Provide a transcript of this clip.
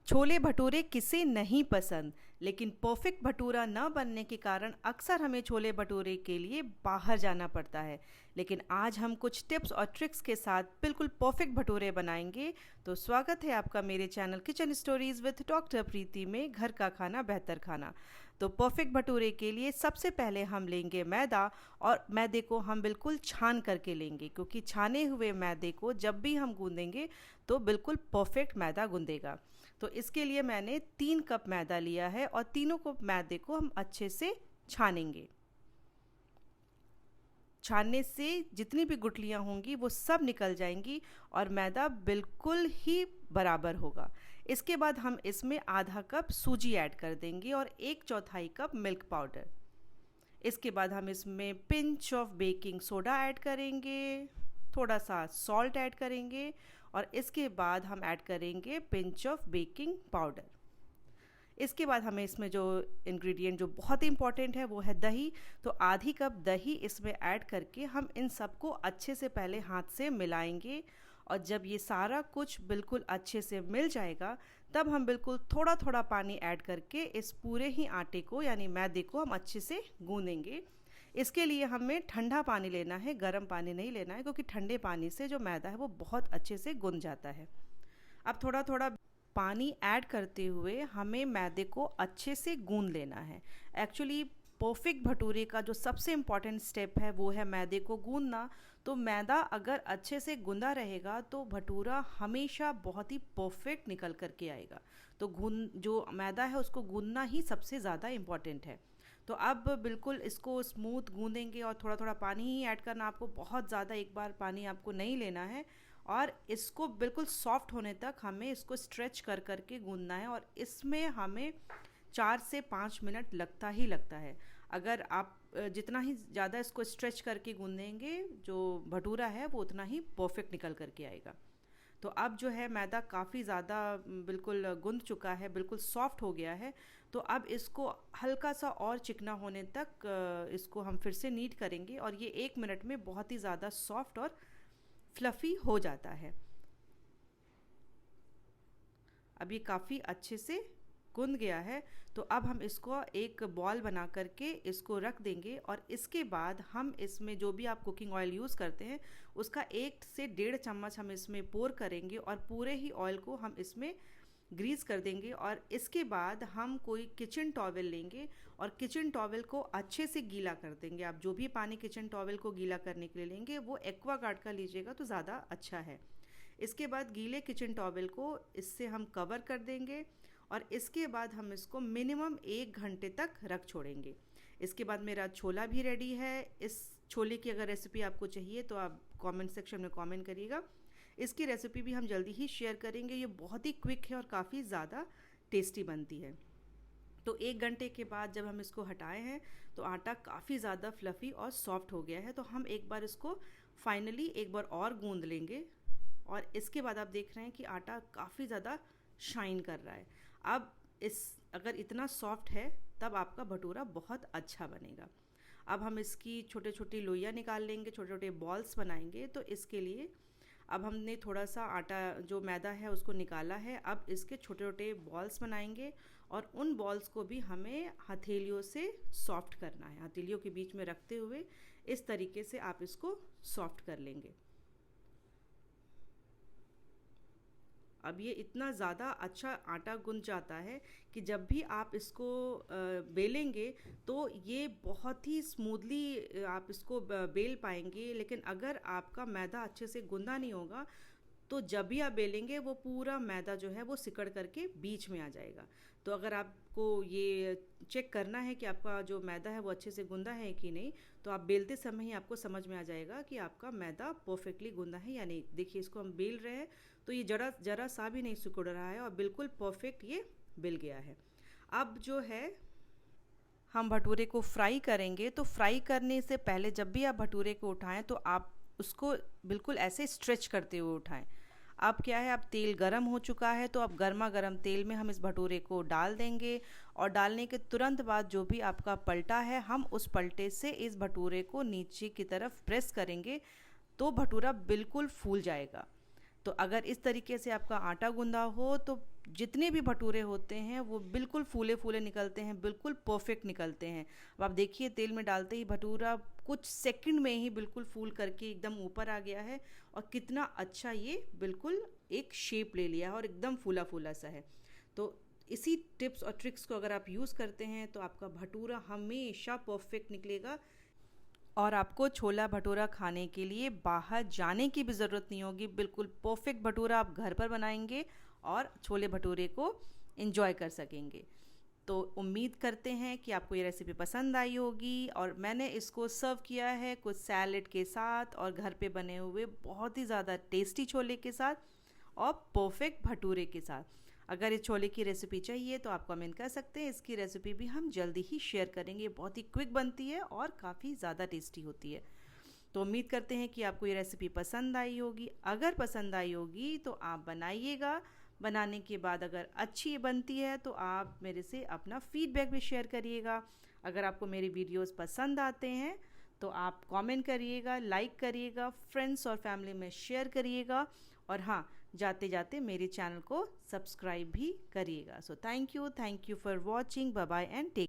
छोले भटूरे किसे नहीं पसंद, लेकिन परफेक्ट भटूरा न बनने के कारण अक्सर हमें छोले भटूरे के लिए बाहर जाना पड़ता है। लेकिन आज हम कुछ टिप्स और ट्रिक्स के साथ बिल्कुल परफेक्ट भटूरे बनाएंगे। तो स्वागत है आपका मेरे channel kitchen stories with doctor Preeti में, घर का खाना बेहतर खाना। तो परफेक्ट भटूरे के लिए सबसे पहले हम लेंगे मैदा, और मैदे को हम बिल्कुल छान करके लेंगे, क्योंकि छाने हुए मैदे को जब भी हम गूंदेंगे तो बिल्कुल परफेक्ट मैदा गूंदेगा। तो इसके लिए मैंने 3 कप मैदा लिया है और तीनों कप मैदे को हम अच्छे से छानेंगे। छानने से जितनी भी गुठलियाँ होंगी वो सब निकल जाएंगी और मैदा बिल्कुल ही बराबर होगा। इसके बाद हम इसमें आधा कप सूजी ऐड कर देंगे और 1/4 कप मिल्क पाउडर। इसके बाद हम इसमें pinch of baking soda add करेंगे, थोड़ा सा सॉल्ट ऐड करेंगे और इसके बाद हम ऐड करेंगे पिंच ऑफ बेकिंग पाउडर। इसके बाद हमें इसमें जो इंग्रेडिएंट जो बहुत ही इंपॉर्टेंट है वो है दही। तो आधी कप दही इसमें ऐड करके हम इन सबको अच्छे से पहले हाथ से मिलाएंगे, और जब ये सारा कुछ बिल्कुल अच्छे से मिल जाएगा तब हम बिल्कुल थोड़ा थोड़ा पानी ऐड करके इस पूरे ही आटे को यानी मैदे को हम अच्छे से गूंदेंगे। इसके लिए हमें ठंडा पानी लेना है, गर्म पानी नहीं लेना है, क्योंकि ठंडे पानी से जो मैदा है वो बहुत अच्छे से गूंद जाता है। अब थोड़ा थोड़ा पानी ऐड करते हुए हमें मैदे को अच्छे से गूंद लेना है। एक्चुअली परफेक्ट भटूरे का जो सबसे इम्पॉर्टेंट स्टेप है वो है मैदे को गूंदना। तो मैदा अगर अच्छे से गूंदा रहेगा तो भटूरा हमेशा बहुत ही परफेक्ट निकल करके आएगा। तो जो मैदा है उसको गूंदना ही सबसे ज़्यादा इम्पॉर्टेंट है। तो अब बिल्कुल इसको स्मूथ गूंदेंगे और थोड़ा थोड़ा पानी ही ऐड करना, आपको बहुत ज़्यादा एक बार पानी आपको नहीं लेना है। और इसको बिल्कुल सॉफ्ट होने तक हमें इसको स्ट्रेच कर करके गूंदना है, और इसमें हमें 4 से 5 मिनट लगता ही लगता है। अगर आप जितना ही ज़्यादा इसको स्ट्रेच करके गूंदेंगे जो भटूरा है वो उतना ही परफेक्ट निकल करके आएगा। तो अब जो है मैदा काफ़ी ज़्यादा बिल्कुल गूंद चुका है, बिल्कुल सॉफ्ट हो गया है। तो अब इसको हल्का सा और चिकना होने तक इसको हम फिर से नीड करेंगे, और ये 1 मिनट में बहुत ही ज़्यादा सॉफ्ट और फ्लफ़ी हो जाता है। अब ये काफ़ी अच्छे से गूंद गया है। तो अब हम इसको एक बॉल बना करके इसको रख देंगे, और इसके बाद हम इसमें जो भी आप कुकिंग ऑयल यूज़ करते हैं उसका 1 से 1.5 चम्मच हम इसमें पोर करेंगे, और पूरे ही ऑयल को हम इसमें ग्रीस कर देंगे। और इसके बाद हम कोई किचन टॉवल लेंगे और किचन टॉवल को अच्छे से गीला कर देंगे। आप जो भी पानी किचन टॉवल को गीला करने के लिए लेंगे वो एक्वागार्ड का लीजिएगा तो ज़्यादा अच्छा है। इसके बाद गीले किचन टॉवल को इससे हम कवर कर देंगे, और इसके बाद हम इसको मिनिमम 1 घंटे तक रख छोड़ेंगे। इसके बाद मेरा छोला भी रेडी है। इस छोले की अगर रेसिपी आपको चाहिए तो आप कमेंट सेक्शन में कमेंट करिएगा। इसकी रेसिपी भी हम जल्दी ही शेयर करेंगे। ये बहुत ही क्विक है और काफ़ी ज़्यादा टेस्टी बनती है। तो 1 घंटे के बाद जब हम इसको हटाए हैं तो आटा काफ़ी ज़्यादा फ्लफ़ी और सॉफ्ट हो गया है। तो हम एक बार इसको फाइनली एक बार और गूंद लेंगे, और इसके बाद आप देख रहे हैं कि आटा काफ़ी ज़्यादा शाइन कर रहा है। अब अगर इतना सॉफ्ट है तब आपका भटूरा बहुत अच्छा बनेगा। अब हम इसकी छोटे छोटी लोइयाँ निकाल लेंगे, छोटे छोटे बॉल्स बनाएंगे। तो इसके लिए अब हमने थोड़ा सा आटा जो मैदा है उसको निकाला है। अब इसके छोटे छोटे बॉल्स बनाएंगे, और उन बॉल्स को भी हमें हथेलियों से सॉफ्ट करना है। हथेलियों के बीच में रखते हुए इस तरीके से आप इसको सॉफ्ट कर लेंगे। अब ये इतना ज़्यादा अच्छा आटा गूंद जाता है कि जब भी आप इसको बेलेंगे तो ये बहुत ही स्मूथली आप इसको बेल पाएंगे। लेकिन अगर आपका मैदा अच्छे से गूंदा नहीं होगा तो जब भी आप बेलेंगे वो पूरा मैदा जो है वो सिकड़ करके बीच में आ जाएगा। तो अगर आपको ये चेक करना है कि आपका जो मैदा है वो अच्छे से गूंदा है कि नहीं, तो आप बेलते समय ही आपको समझ में आ जाएगा कि आपका मैदा परफेक्टली गूंदा है या नहीं। देखिए इसको हम बेल रहे हैं तो ये जरा जरा सा भी नहीं सिकुड़ रहा है और बिल्कुल परफेक्ट ये बिल गया है। अब जो है हम भटूरे को फ्राई करेंगे। तो फ्राई करने से पहले जब भी आप भटूरे को उठाएं तो आप उसको बिल्कुल ऐसे स्ट्रेच करते हुए उठाएं। अब क्या है, अब तेल गरम हो चुका है तो अब गर्मा गर्म तेल में हम इस भटूरे को डाल देंगे, और डालने के तुरंत बाद जो भी आपका पलटा है हम उस पलटे से इस भटूरे को नीचे की तरफ प्रेस करेंगे तो भटूरा बिल्कुल फूल जाएगा। तो अगर इस तरीके से आपका आटा गूंदा हो तो जितने भी भटूरे होते हैं वो बिल्कुल फूले फूले निकलते हैं, बिल्कुल परफेक्ट निकलते हैं। अब आप देखिए तेल में डालते ही भटूरा कुछ सेकंड में ही बिल्कुल फूल करके एकदम ऊपर आ गया है और कितना अच्छा ये बिल्कुल एक शेप ले लिया है और एकदम फूला फूला सा है। तो इसी टिप्स और ट्रिक्स को अगर आप यूज़ करते हैं तो आपका भटूरा हमेशा परफेक्ट निकलेगा और आपको छोला भटूरा खाने के लिए बाहर जाने की भी ज़रूरत नहीं होगी। बिल्कुल परफेक्ट भटूरा आप घर पर बनाएंगे और छोले भटूरे को एंजॉय कर सकेंगे। तो उम्मीद करते हैं कि आपको ये रेसिपी पसंद आई होगी और मैंने इसको सर्व किया है कुछ सैलेड के साथ और घर पे बने हुए बहुत ही ज़्यादा टेस्टी छोले के साथ और परफेक्ट भटूरे के साथ। अगर इस छोले की रेसिपी चाहिए तो आप कमेंट कर सकते हैं, इसकी रेसिपी भी हम जल्दी ही शेयर करेंगे। बहुत ही क्विक बनती है और काफ़ी ज़्यादा टेस्टी होती है। तो उम्मीद करते हैं कि आपको ये रेसिपी पसंद आई होगी। अगर पसंद आई होगी तो आप बनाइएगा। बनाने के बाद अगर अच्छी बनती है तो आप मेरे से अपना फीडबैक भी शेयर करिएगा। अगर आपको मेरी वीडियोस पसंद आते हैं तो आप कमेंट करिएगा, लाइक करिएगा, फ्रेंड्स और फैमिली में शेयर करिएगा और हाँ, जाते जाते मेरे चैनल को सब्सक्राइब भी करिएगा। So thank you for watching. Bye bye and take